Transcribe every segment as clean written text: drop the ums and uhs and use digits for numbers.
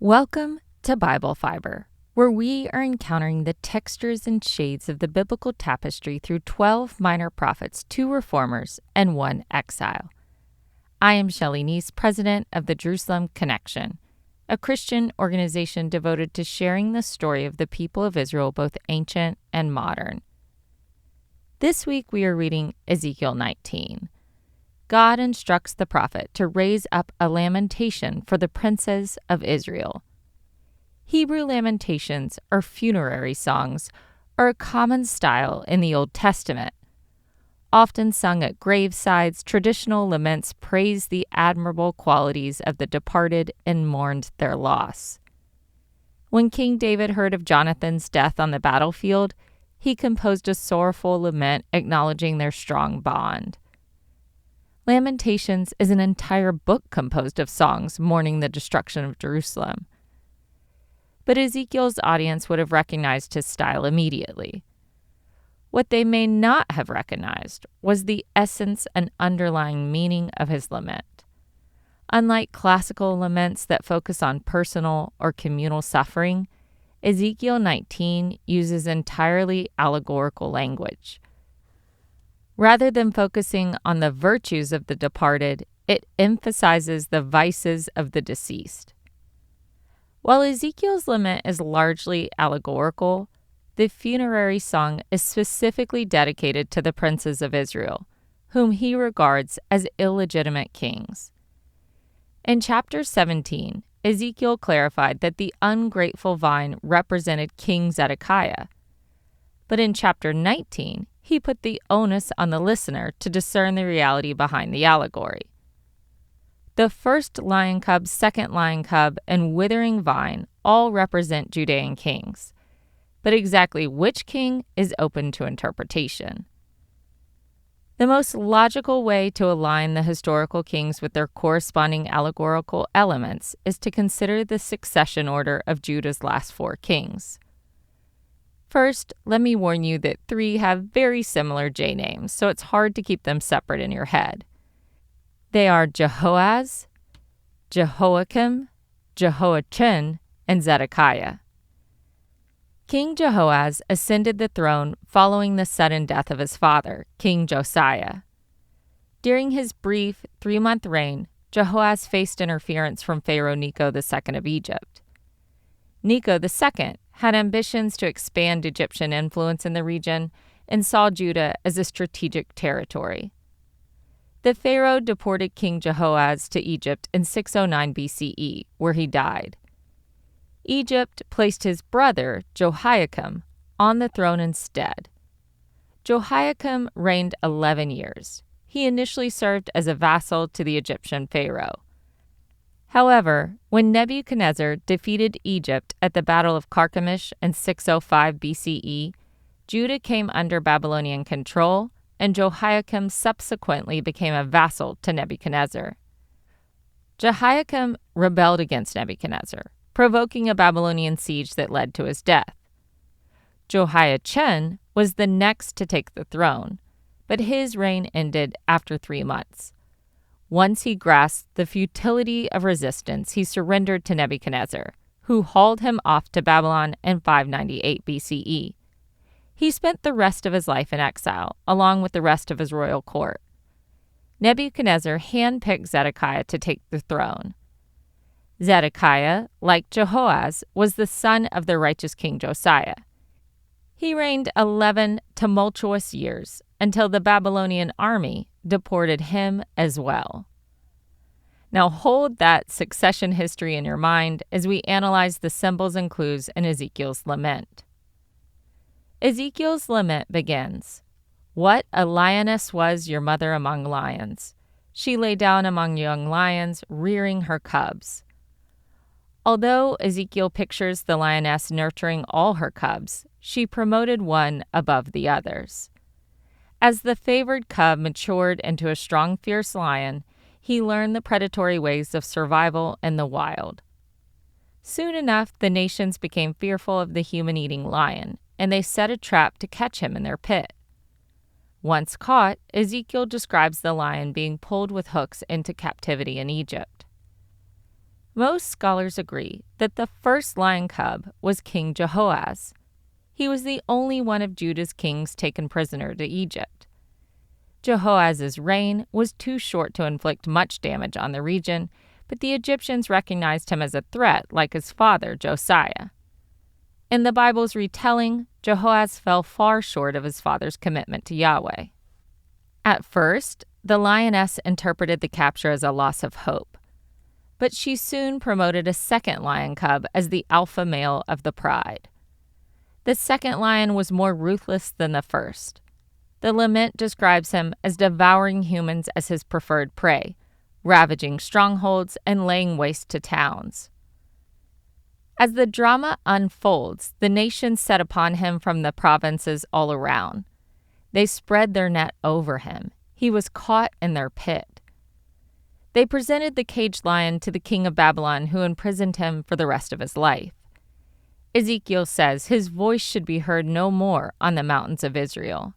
Welcome to Bible Fiber, where we are encountering the textures and shades of the biblical tapestry through 12 minor prophets, 2 reformers, and 1 exile. I am Shelley Neese, president of the Jerusalem Connection, a Christian organization devoted to sharing the story of the people of Israel, both ancient and modern. This week we are reading Ezekiel 19. God instructs the prophet to raise up a lamentation for the princes of Israel. Hebrew lamentations, or funerary songs, are a common style in the Old Testament. Often sung at gravesides, traditional laments praise the admirable qualities of the departed and mourned their loss. When King David heard of Jonathan's death on the battlefield, he composed a sorrowful lament acknowledging their strong bond. Lamentations is an entire book composed of songs mourning the destruction of Jerusalem. But Ezekiel's audience would have recognized his style immediately. What they may not have recognized was the essence and underlying meaning of his lament. Unlike classical laments that focus on personal or communal suffering, Ezekiel 19 uses entirely allegorical language. Rather than focusing on the virtues of the departed, it emphasizes the vices of the deceased. While Ezekiel's lament is largely allegorical, the funerary song is specifically dedicated to the princes of Israel, whom he regards as illegitimate kings. In chapter 17, Ezekiel clarified that the ungrateful vine represented King Zedekiah. But in chapter 19, he put the onus on the listener to discern the reality behind the allegory. The first lion cub, second lion cub, and withering vine all represent Judean kings, but exactly which king is open to interpretation. The most logical way to align the historical kings with their corresponding allegorical elements is to consider the succession order of Judah's last 4 kings. First, let me warn you that 3 have very similar J names, so it's hard to keep them separate in your head. They are Jehoaz, Jehoiakim, Jehoiachin, and Zedekiah. King Jehoaz ascended the throne following the sudden death of his father, King Josiah. During his brief 3-month reign, Jehoaz faced interference from Pharaoh Necho II of Egypt. Necho II had ambitions to expand Egyptian influence in the region and saw Judah as a strategic territory. The pharaoh deported King Jehoaz to Egypt in 609 BCE, where he died. Egypt placed his brother, Jehoiakim, on the throne instead. Jehoiakim reigned 11 years. He initially served as a vassal to the Egyptian pharaoh. However, when Nebuchadnezzar defeated Egypt at the Battle of Carchemish in 605 BCE, Judah came under Babylonian control, and Jehoiakim subsequently became a vassal to Nebuchadnezzar. Jehoiakim rebelled against Nebuchadnezzar, provoking a Babylonian siege that led to his death. Jehoiachin was the next to take the throne, but his reign ended after 3 months. Once he grasped the futility of resistance, he surrendered to Nebuchadnezzar, who hauled him off to Babylon in 598 BCE. He spent the rest of his life in exile, along with the rest of his royal court. Nebuchadnezzar handpicked Zedekiah to take the throne. Zedekiah, like Jehoaz, was the son of the righteous King Josiah. He reigned 11 tumultuous years until the Babylonian army deported him as well. Now hold that succession history in your mind as we analyze the symbols and clues in Ezekiel's lament. Ezekiel's lament begins, "What a lioness was your mother among lions. She lay down among young lions, rearing her cubs." Although Ezekiel pictures the lioness nurturing all her cubs, she promoted one above the others. As the favored cub matured into a strong, fierce lion, he learned the predatory ways of survival in the wild. Soon enough, the nations became fearful of the human-eating lion, and they set a trap to catch him in their pit. Once caught, Ezekiel describes the lion being pulled with hooks into captivity in Egypt. Most scholars agree that the first lion cub was King Jehoaz. He was the only one of Judah's kings taken prisoner to Egypt. Jehoaz's reign was too short to inflict much damage on the region, but the Egyptians recognized him as a threat like his father, Josiah. In the Bible's retelling, Jehoaz fell far short of his father's commitment to Yahweh. At first, the lioness interpreted the capture as a loss of hope, but she soon promoted a second lion cub as the alpha male of the pride. The second lion was more ruthless than the first. The lament describes him as devouring humans as his preferred prey, ravaging strongholds and laying waste to towns. As the drama unfolds, the nations set upon him from the provinces all around. They spread their net over him. He was caught in their pit. They presented the caged lion to the king of Babylon, who imprisoned him for the rest of his life. Ezekiel says his voice should be heard no more on the mountains of Israel.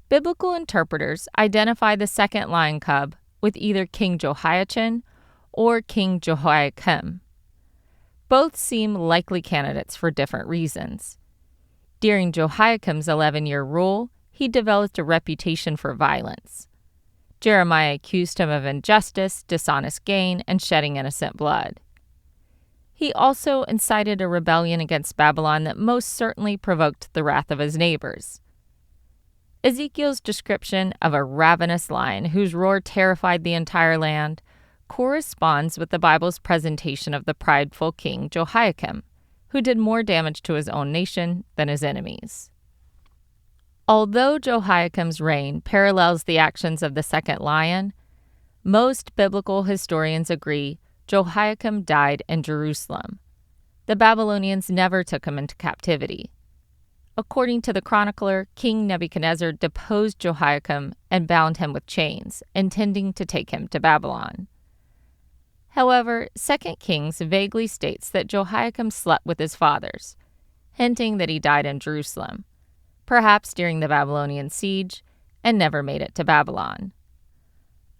Biblical interpreters identify the second lion cub with either King Jehoiachin or King Jehoiakim. Both seem likely candidates for different reasons. During Jehoiakim's 11-year rule, he developed a reputation for violence. Jeremiah accused him of injustice, dishonest gain, and shedding innocent blood. He also incited a rebellion against Babylon that most certainly provoked the wrath of his neighbors. Ezekiel's description of a ravenous lion whose roar terrified the entire land corresponds with the Bible's presentation of the prideful king Jehoiakim, who did more damage to his own nation than his enemies. Although Jehoiakim's reign parallels the actions of the second lion, most biblical historians agree Jehoiakim died in Jerusalem. The Babylonians never took him into captivity. According to the chronicler, King Nebuchadnezzar deposed Jehoiakim and bound him with chains, intending to take him to Babylon. However, 2 Kings vaguely states that Jehoiakim slept with his fathers, hinting that he died in Jerusalem, perhaps during the Babylonian siege, and never made it to Babylon.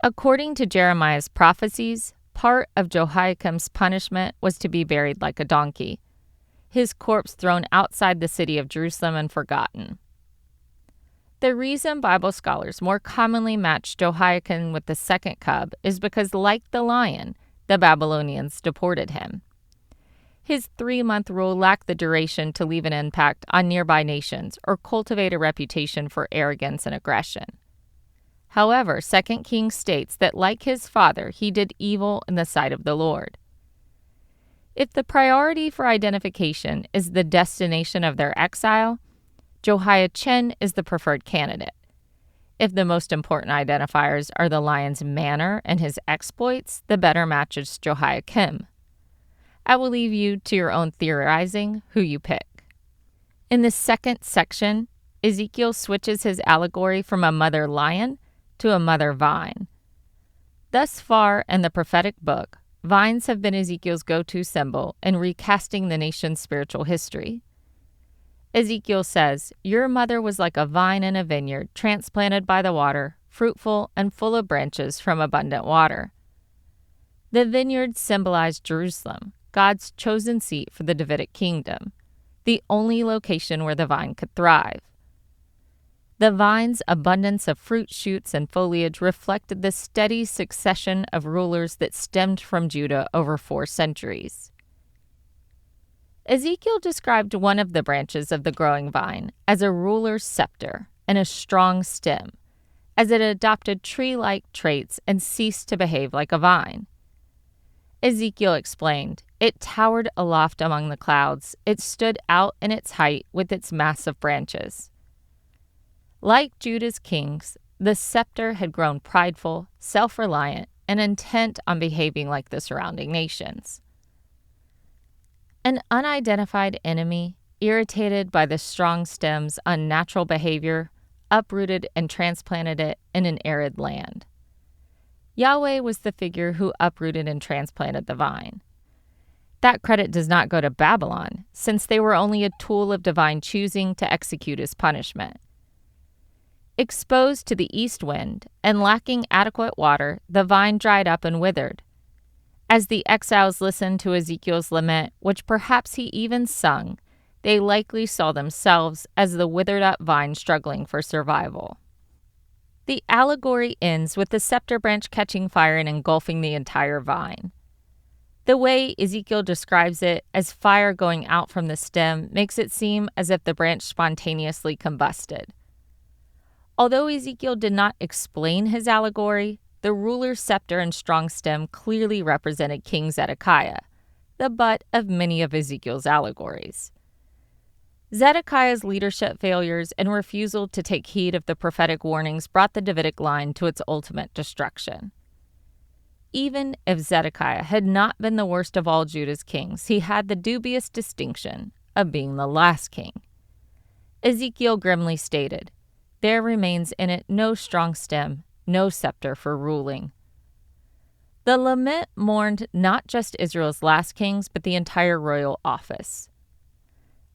According to Jeremiah's prophecies, part of Jehoiakim's punishment was to be buried like a donkey, his corpse thrown outside the city of Jerusalem and forgotten. The reason Bible scholars more commonly match Jehoiakim with the second cub is because, like the lion, the Babylonians deported him. His 3-month rule lacked the duration to leave an impact on nearby nations or cultivate a reputation for arrogance and aggression. However, 2 Kings states that, like his father, he did evil in the sight of the Lord. If the priority for identification is the destination of their exile, Jehoiachin is the preferred candidate. If the most important identifiers are the lion's manner and his exploits, the better match is Jehoiakim. I will leave you to your own theorizing who you pick. In the second section, Ezekiel switches his allegory from a mother lion to a mother vine. Thus far in the prophetic book, vines have been Ezekiel's go-to symbol in recasting the nation's spiritual history. Ezekiel says, "Your mother was like a vine in a vineyard, transplanted by the water, fruitful and full of branches from abundant water." The vineyard symbolized Jerusalem, God's chosen seat for the Davidic kingdom, the only location where the vine could thrive. The vine's abundance of fruit shoots and foliage reflected the steady succession of rulers that stemmed from Judah over 4 centuries. Ezekiel described one of the branches of the growing vine as a ruler's scepter and a strong stem, as it adopted tree-like traits and ceased to behave like a vine. Ezekiel explained, "It towered aloft among the clouds. It stood out in its height with its massive branches." Like Judah's kings, the scepter had grown prideful, self-reliant, and intent on behaving like the surrounding nations. An unidentified enemy, irritated by the strong stem's unnatural behavior, uprooted and transplanted it in an arid land. Yahweh was the figure who uprooted and transplanted the vine. That credit does not go to Babylon, since they were only a tool of divine choosing to execute his punishment. Exposed to the east wind and lacking adequate water, the vine dried up and withered. As the exiles listened to Ezekiel's lament, which perhaps he even sung, they likely saw themselves as the withered-up vine struggling for survival. The allegory ends with the scepter branch catching fire and engulfing the entire vine. The way Ezekiel describes it as fire going out from the stem makes it seem as if the branch spontaneously combusted. Although Ezekiel did not explain his allegory, the ruler's scepter and strong stem clearly represented King Zedekiah, the butt of many of Ezekiel's allegories. Zedekiah's leadership failures and refusal to take heed of the prophetic warnings brought the Davidic line to its ultimate destruction. Even if Zedekiah had not been the worst of all Judah's kings, he had the dubious distinction of being the last king. Ezekiel grimly stated, "There remains in it no strong stem, no scepter for ruling." The lament mourned not just Israel's last kings, but the entire royal office.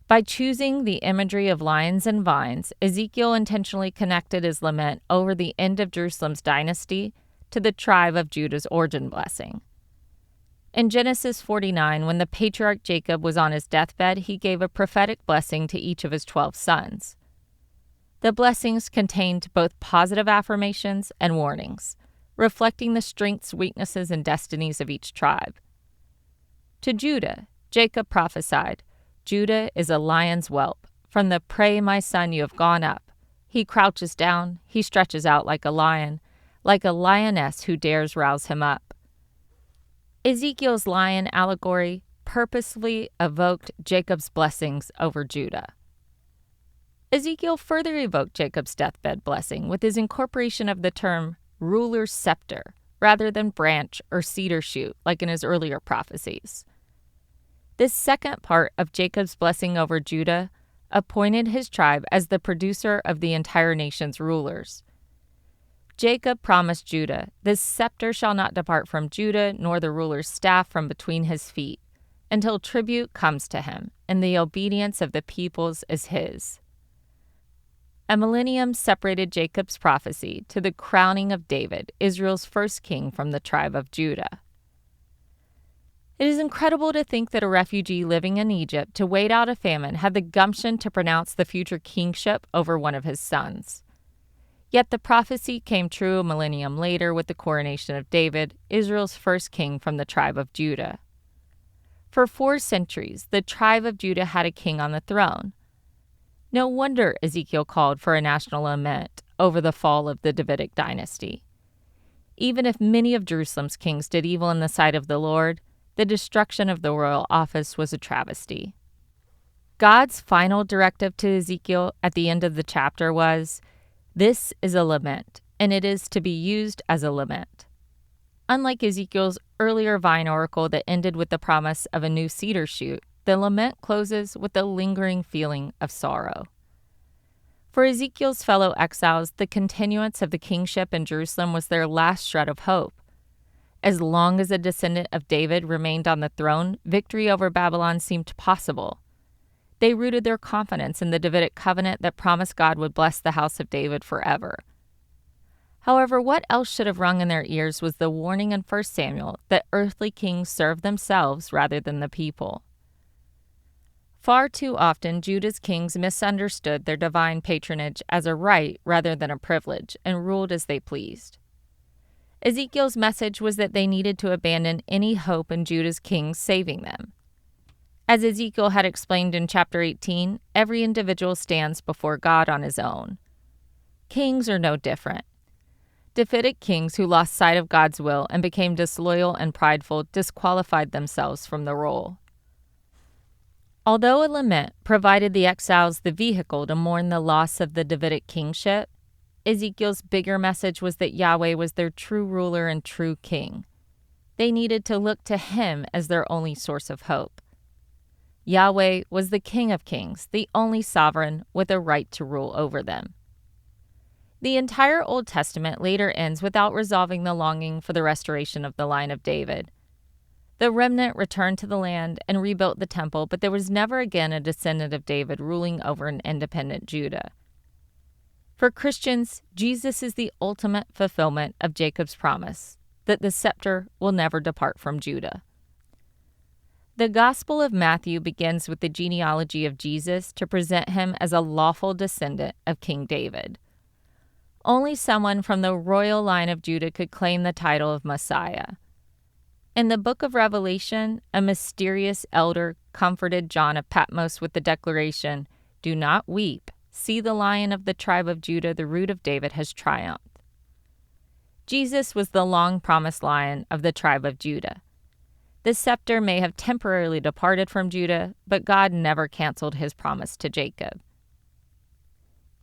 By choosing the imagery of lions and vines, Ezekiel intentionally connected his lament over the end of Jerusalem's dynasty to the tribe of Judah's origin blessing. In Genesis 49, when the patriarch Jacob was on his deathbed, he gave a prophetic blessing to each of his 12 sons. The blessings contained both positive affirmations and warnings, reflecting the strengths, weaknesses, and destinies of each tribe. To Judah, Jacob prophesied, "Judah is a lion's whelp. From the prey, my son, you have gone up. He crouches down, he stretches out like a lioness who dares rouse him up." Ezekiel's lion allegory purposely evoked Jacob's blessings over Judah. Ezekiel further evoked Jacob's deathbed blessing with his incorporation of the term ruler's scepter rather than branch or cedar shoot like in his earlier prophecies. This second part of Jacob's blessing over Judah appointed his tribe as the producer of the entire nation's rulers. Jacob promised Judah, "The scepter shall not depart from Judah, nor the ruler's staff from between his feet, until tribute comes to him, and the obedience of the peoples is his." A millennium separated Jacob's prophecy to the crowning of David, Israel's first king from the tribe of Judah. It is incredible to think that a refugee living in Egypt to wait out a famine had the gumption to pronounce the future kingship over one of his sons. Yet the prophecy came true a millennium later with the coronation of David, Israel's first king from the tribe of Judah. For 4 centuries, the tribe of Judah had a king on the throne. No wonder Ezekiel called for a national lament over the fall of the Davidic dynasty. Even if many of Jerusalem's kings did evil in the sight of the Lord, the destruction of the royal office was a travesty. God's final directive to Ezekiel at the end of the chapter was, "This is a lament, and it is to be used as a lament." Unlike Ezekiel's earlier vine oracle that ended with the promise of a new cedar shoot, the lament closes with a lingering feeling of sorrow. For Ezekiel's fellow exiles, the continuance of the kingship in Jerusalem was their last shred of hope. As long as a descendant of David remained on the throne, victory over Babylon seemed possible. They rooted their confidence in the Davidic covenant that promised God would bless the house of David forever. However, what else should have rung in their ears was the warning in 1 Samuel that earthly kings serve themselves rather than the people. Far too often, Judah's kings misunderstood their divine patronage as a right rather than a privilege and ruled as they pleased. Ezekiel's message was that they needed to abandon any hope in Judah's kings saving them. As Ezekiel had explained in chapter 18, every individual stands before God on his own. Kings are no different. Davidic kings who lost sight of God's will and became disloyal and prideful disqualified themselves from the role. Although a lament provided the exiles the vehicle to mourn the loss of the Davidic kingship, Ezekiel's bigger message was that Yahweh was their true ruler and true king. They needed to look to him as their only source of hope. Yahweh was the King of Kings, the only sovereign with a right to rule over them. The entire Old Testament later ends without resolving the longing for the restoration of the line of David. The remnant returned to the land and rebuilt the temple, but there was never again a descendant of David ruling over an independent Judah. For Christians, Jesus is the ultimate fulfillment of Jacob's promise, that the scepter will never depart from Judah. The Gospel of Matthew begins with the genealogy of Jesus to present him as a lawful descendant of King David. Only someone from the royal line of Judah could claim the title of Messiah. In the book of Revelation, a mysterious elder comforted John of Patmos with the declaration, "Do not weep. See, the Lion of the tribe of Judah, the Root of David, has triumphed." Jesus was the long-promised Lion of the tribe of Judah. The scepter may have temporarily departed from Judah, but God never canceled his promise to Jacob.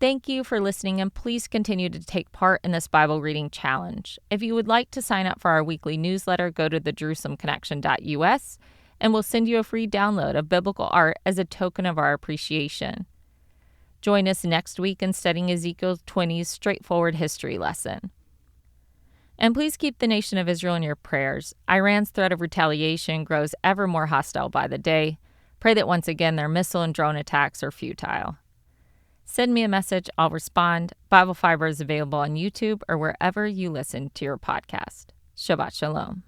Thank you for listening, and please continue to take part in this Bible reading challenge. If you would like to sign up for our weekly newsletter, go to thejerusalemconnection.us, and we'll send you a free download of biblical art as a token of our appreciation. Join us next week in studying Ezekiel 20's straightforward history lesson. And please keep the nation of Israel in your prayers. Iran's threat of retaliation grows ever more hostile by the day. Pray that once again their missile and drone attacks are futile. Send me a message, I'll respond. Bible Fiber is available on YouTube or wherever you listen to your podcast. Shabbat Shalom.